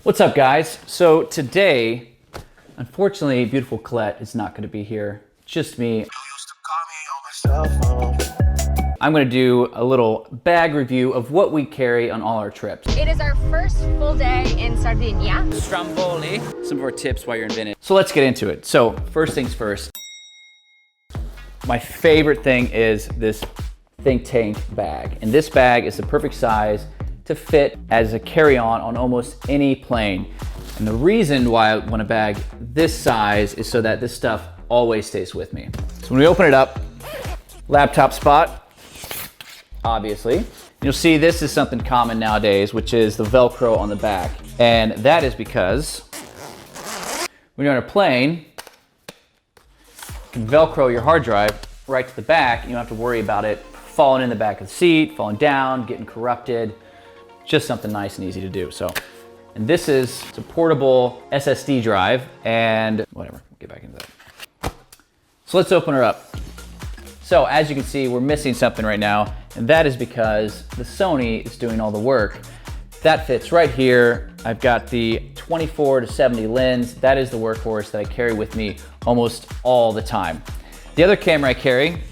What's up, guys? So today, unfortunately, beautiful Colette is not going to be here. Just me. I'm going to do a little bag review of what we carry on all our trips. It is our first full day in Sardinia. Stromboli. Some of our tips while you're in Venice. So let's get into it. So first things first. My favorite thing is this Think Tank bag. And this bag is the perfect size to fit as a carry-on on almost any plane. And the reason why I want a bag this size is so that this stuff always stays with me. So when we open it up, laptop spot, obviously. You'll see this is something common nowadays, which is the Velcro on the back. And that is because when you're on a plane, you can Velcro your hard drive right to the back. You don't have to worry about it falling in the back of the seat, falling down, getting corrupted. Just something nice and easy to do. So, and this is a portable SSD drive and whatever, get back into that. So let's open her up. So as you can see, we're missing something right now, and that is because the Sony is doing all the work. That fits right here. I've got the 24 to 70 lens. That is the workhorse that I carry with me almost all the time. The other camera I carry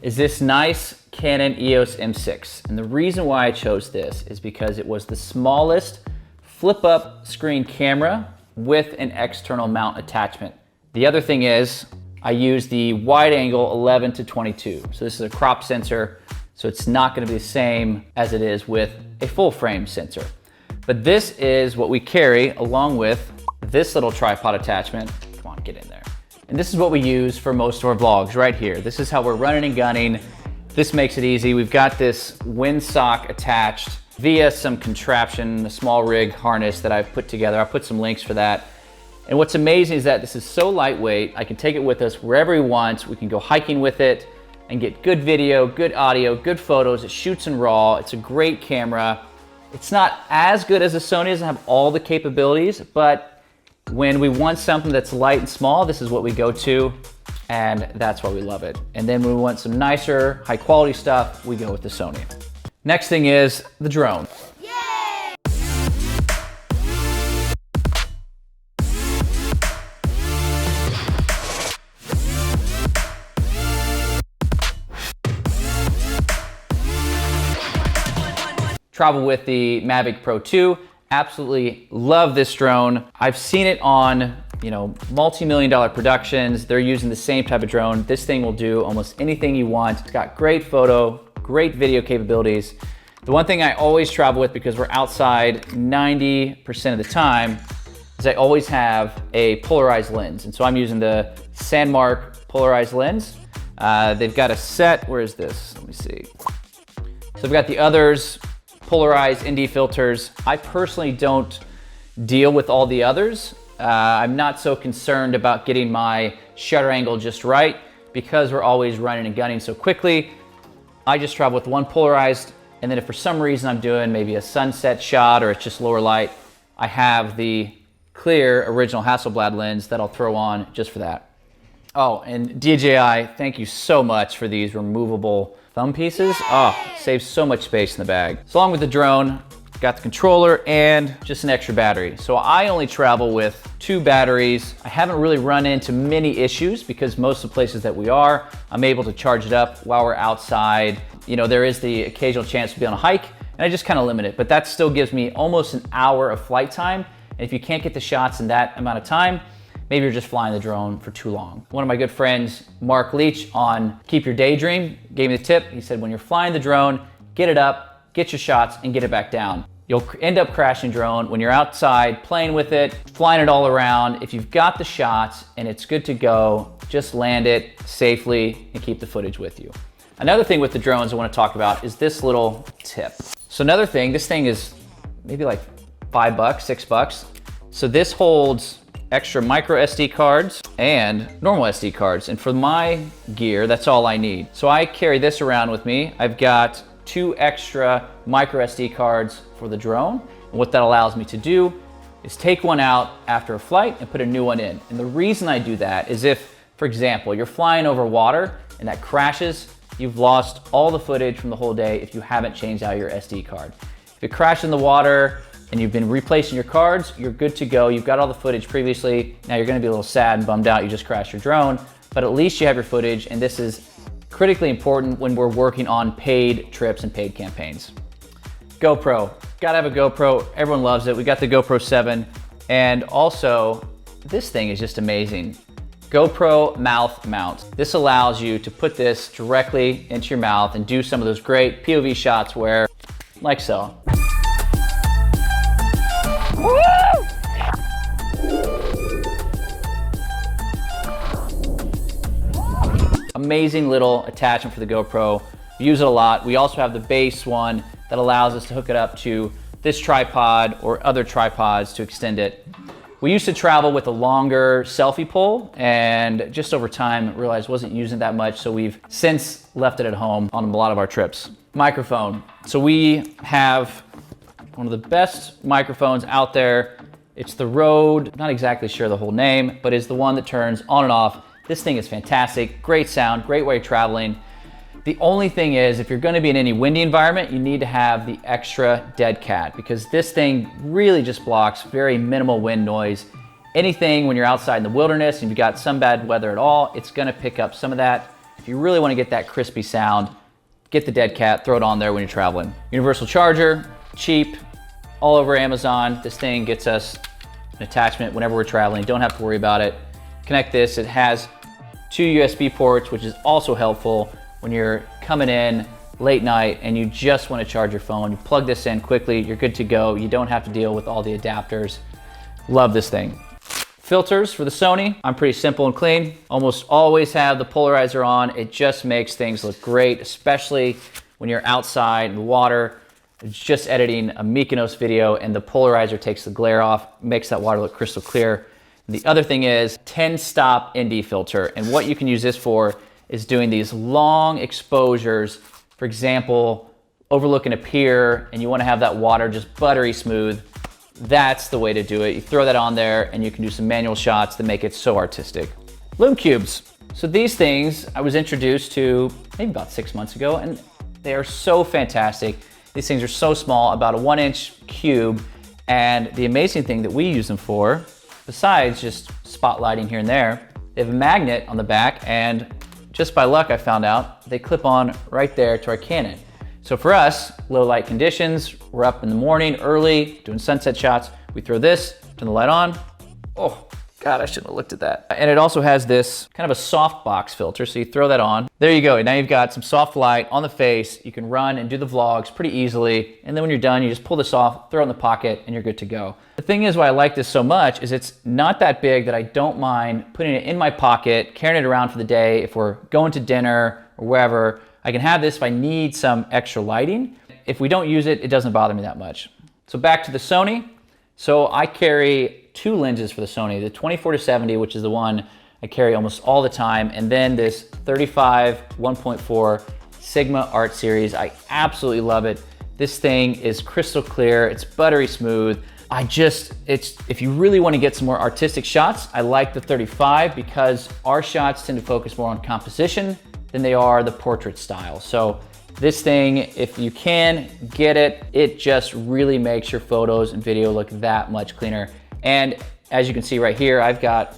is this nice Canon EOS M6. And the reason why I chose this is because it was the smallest flip-up screen camera with an external mount attachment. The other thing is I use the wide angle 11 to 22. So this is a crop sensor, so it's not gonna be the same as it is with a full frame sensor. But this is what we carry along with this little tripod attachment. Come on, get in there. And this is what we use for most of our vlogs right here. This is how we're running and gunning. This makes it easy. We've got this windsock attached via some contraption, a small rig harness that I've put together. I'll put some links for that. And what's amazing is that this is so lightweight. I can take it with us wherever we want. We can go hiking with it and get good video, good audio, good photos. It shoots in RAW. It's a great camera. It's not as good as the Sony. It doesn't have all the capabilities, but when we want something that's light and small, this is what we go to. And that's why we love it. And then when we want some nicer, high quality stuff, we go with the Sony. Next thing is the drone. Yay! Travel with the Mavic Pro 2. Absolutely love this drone. I've seen it on multi-million-dollar productions. They're using the same type of drone. This thing will do almost anything you want. It's got great photo, great video capabilities. The one thing I always travel with, because we're outside 90% of the time, is I always have a polarized lens. And so I'm using the Sandmark polarized lens. They've got a set, where is this? Let me see. So I've got the others, polarized ND filters. I personally don't deal with all the others. I'm not so concerned about getting my shutter angle just right because we're always running and gunning so quickly. I just travel with one polarized, and then if for some reason I'm doing maybe a sunset shot or it's just lower light, I have the clear original Hasselblad lens that I'll throw on just for that. Oh, and DJI, thank you so much for these removable thumb pieces. Oh, saves so much space in the bag. So along with the drone, got the controller and just an extra battery. So I only travel with 2 batteries. I haven't really run into many issues because most of the places that we are, I'm able to charge it up while we're outside. There is the occasional chance to be on a hike, and I just kind of limit it, but that still gives me almost an hour of flight time. And if you can't get the shots in that amount of time, maybe you're just flying the drone for too long. One of my good friends, Mark Leach on Keep Your Daydream, gave me the tip. He said, when you're flying the drone, get it up, get your shots, and get it back down. You'll end up crashing drone when you're outside playing with it, flying it all around. If you've got the shots and it's good to go, just land it safely and keep the footage with you. Another thing with the drones I want to talk about is this little tip. So another thing, this thing is maybe like $5, $6. So this holds extra micro SD cards and normal SD cards. And for my gear, that's all I need. So I carry this around with me. I've got 2 extra micro SD cards for the drone. And what that allows me to do is take one out after a flight and put a new one in. And the reason I do that is if, for example, you're flying over water and that crashes, you've lost all the footage from the whole day if you haven't changed out your SD card. If it crashed in the water, and you've been replacing your cards, you're good to go. You've got all the footage previously. Now you're gonna be a little sad and bummed out you just crashed your drone, but at least you have your footage, and this is critically important when we're working on paid trips and paid campaigns. GoPro, gotta have a GoPro. Everyone loves it. We got the GoPro 7, and also this thing is just amazing. GoPro mouth mount. This allows you to put this directly into your mouth and do some of those great POV shots where, like so. Woo! Amazing little attachment for the GoPro. We use it a lot. We also have the base one that allows us to hook it up to this tripod or other tripods to extend it. We used to travel with a longer selfie pole, and just over time realized wasn't using it that much, so we've since left it at home on a lot of our trips. Microphone. So we have one of the best microphones out there. It's the Rode, not exactly sure the whole name, but it's the one that turns on and off. This thing is fantastic, great sound, great way of traveling. The only thing is, if you're gonna be in any windy environment, you need to have the extra dead cat, because this thing really just blocks very minimal wind noise. Anything when you're outside in the wilderness and you've got some bad weather at all, it's gonna pick up some of that. If you really wanna get that crispy sound, get the dead cat, throw it on there when you're traveling. Universal charger, cheap, all over Amazon. This thing gets us an attachment whenever we're traveling. Don't have to worry about it. Connect this, it has 2 USB ports, which is also helpful when you're coming in late night and you just want to charge your phone. You plug this in quickly, you're good to go. You don't have to deal with all the adapters. Love this thing. Filters for the Sony, I'm pretty simple and clean. Almost always have the polarizer on. It just makes things look great, especially when you're outside in the water. It's just editing a Mykonos video and the polarizer takes the glare off, makes that water look crystal clear. The other thing is 10-stop ND filter, and what you can use this for is doing these long exposures. For example, overlooking a pier and you want to have that water just buttery smooth. That's the way to do it. You throw that on there and you can do some manual shots that make it so artistic. Lume cubes. So these things I was introduced to maybe about 6 months ago, and they are so fantastic. These things are so small, about a 1-inch cube, and the amazing thing that we use them for, besides just spotlighting here and there, they have a magnet on the back, and just by luck I found out they clip on right there to our Canon. So for us, low light conditions, we're up in the morning early doing sunset shots, we throw this, turn the light on. Oh God, I shouldn't have looked at that. And it also has this kind of a soft box filter, so you throw that on. There you go, now you've got some soft light on the face. You can run and do the vlogs pretty easily, and then when you're done, you just pull this off, throw it in the pocket, and you're good to go. The thing is, why I like this so much is it's not that big that I don't mind putting it in my pocket, carrying it around for the day. If we're going to dinner or wherever, I can have this if I need some extra lighting. If we don't use it, it doesn't bother me that much. So back to the Sony. So I carry 2 lenses for the Sony, the 24-70, which is the one I carry almost all the time, and then this 35 1.4 Sigma Art Series. I absolutely love it. This thing is crystal clear, it's buttery smooth. If you really want to get some more artistic shots, I like the 35 because our shots tend to focus more on composition than they are the portrait style. So this thing, if you can get it, it just really makes your photos and video look that much cleaner. And as you can see right here, I've got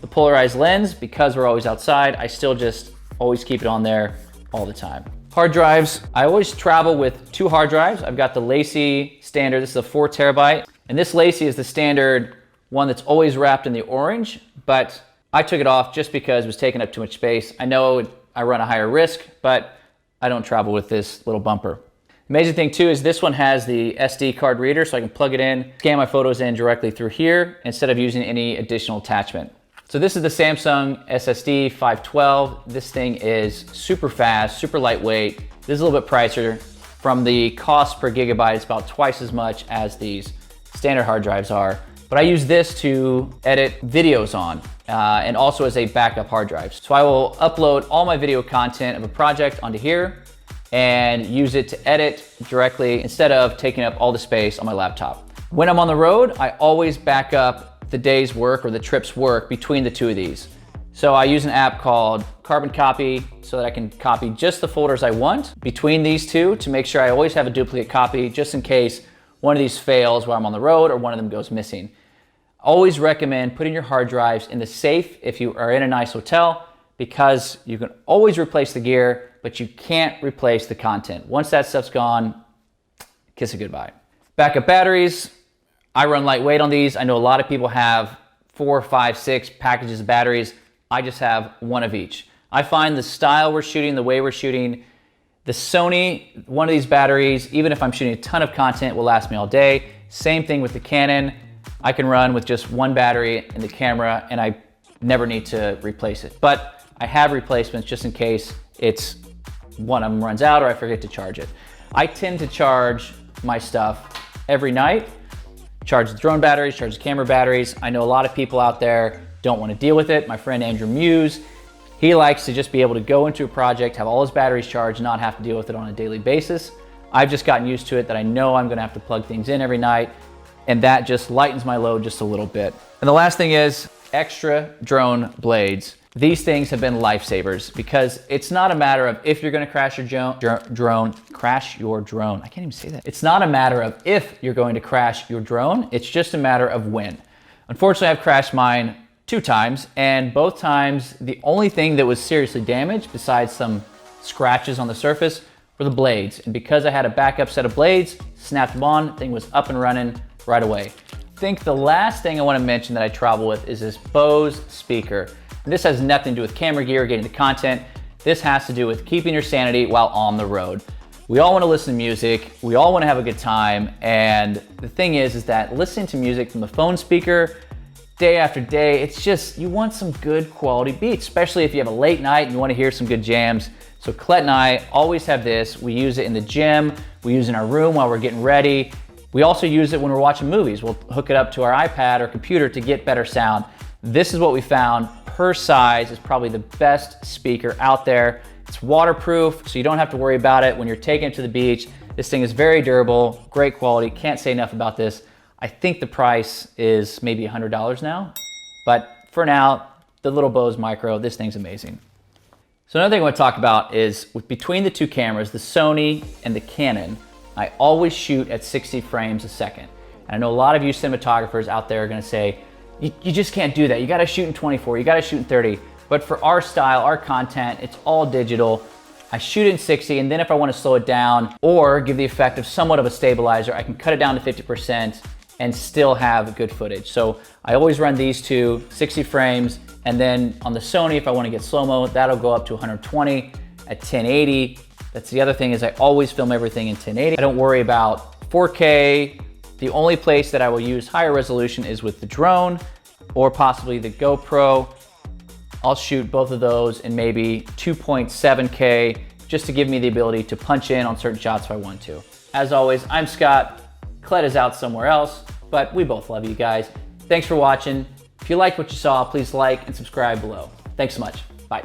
the polarized lens. Because we're always outside, I still just always keep it on there all the time. Hard drives, I always travel with 2 hard drives. I've got the Lacy standard, this is a 4 terabyte. And this Lacy is the standard one that's always wrapped in the orange, but I took it off just because it was taking up too much space. I know I run a higher risk, but I don't travel with this little bumper. Amazing thing too is this one has the SD card reader, so I can plug it in, scan my photos in directly through here instead of using any additional attachment. So this is the Samsung SSD 512. This thing is super fast, super lightweight. This is a little bit pricier. From the cost per gigabyte, it's about twice as much as these standard hard drives are. But I use this to edit videos on and also as a backup hard drive. So I will upload all my video content of a project onto here and use it to edit directly instead of taking up all the space on my laptop. When I'm on the road, I always back up the day's work or the trip's work between the 2 of these. So I use an app called Carbon Copy so that I can copy just the folders I want between these 2 to make sure I always have a duplicate copy just in case one of these fails while I'm on the road or one of them goes missing. Always recommend putting your hard drives in the safe if you are in a nice hotel, because you can always replace the gear, but you can't replace the content. Once that stuff's gone, kiss it goodbye. Backup batteries. I run lightweight on these. I know a lot of people have 4, 5, 6 packages of batteries. I just have one of each. I find the style we're shooting, the way we're shooting, the Sony, one of these batteries, even if I'm shooting a ton of content, will last me all day. Same thing with the Canon. I can run with just one battery in the camera and I never need to replace it. But I have replacements just in case one of them runs out or I forget to charge it. I tend to charge my stuff every night. Charge the drone batteries, charge the camera batteries. I know a lot of people out there don't want to deal with it. My friend Andrew Muse, he likes to just be able to go into a project, have all his batteries charged, not have to deal with it on a daily basis. I've just gotten used to it that I know I'm gonna have to plug things in every night, and that just lightens my load just a little bit. And the last thing is extra drone blades. These things have been lifesavers because it's not a matter of if you're gonna crash your drone. I can't even say that. It's not a matter of if you're going to crash your drone, it's just a matter of when. Unfortunately, I've crashed mine 2 times, and both times the only thing that was seriously damaged besides some scratches on the surface were the blades. And because I had a backup set of blades, snapped them on, thing was up and running right away. I think the last thing I want to mention that I travel with is this Bose speaker. And this has nothing to do with camera gear, getting the content. This has to do with keeping your sanity while on the road. We all want to listen to music, we all want to have a good time, and the thing is that listening to music from the phone speaker day after day, it's just, you want some good quality beats, especially if you have a late night and you want to hear some good jams. So Colette and I always have this. We use it in the gym, we use it in our room while we're getting ready. We also use it when we're watching movies. We'll hook it up to our iPad or computer to get better sound. This is what we found. Per size is probably the best speaker out there. It's waterproof, so you don't have to worry about it when you're taking it to the beach. This thing is very durable, great quality. Can't say enough about this. I think the price is maybe $100 now, but for now, the little Bose Micro, this thing's amazing. So another thing I want to talk about is between the 2 cameras, the Sony and the Canon, I always shoot at 60 frames a second. And I know a lot of you cinematographers out there are gonna say, you just can't do that. You gotta shoot in 24, you gotta shoot in 30. But for our style, our content, it's all digital. I shoot in 60, and then if I wanna slow it down or give the effect of somewhat of a stabilizer, I can cut it down to 50% and still have good footage. So I always run these 2, 60 frames, and then on the Sony, if I wanna get slow-mo, that'll go up to 120 at 1080. That's the other thing, is I always film everything in 1080. I don't worry about 4K. The only place that I will use higher resolution is with the drone or possibly the GoPro. I'll shoot both of those in maybe 2.7K just to give me the ability to punch in on certain shots if I want to. As always, I'm Scott. Colette is out somewhere else, but we both love you guys. Thanks for watching. If you liked what you saw, please like and subscribe below. Thanks so much. Bye.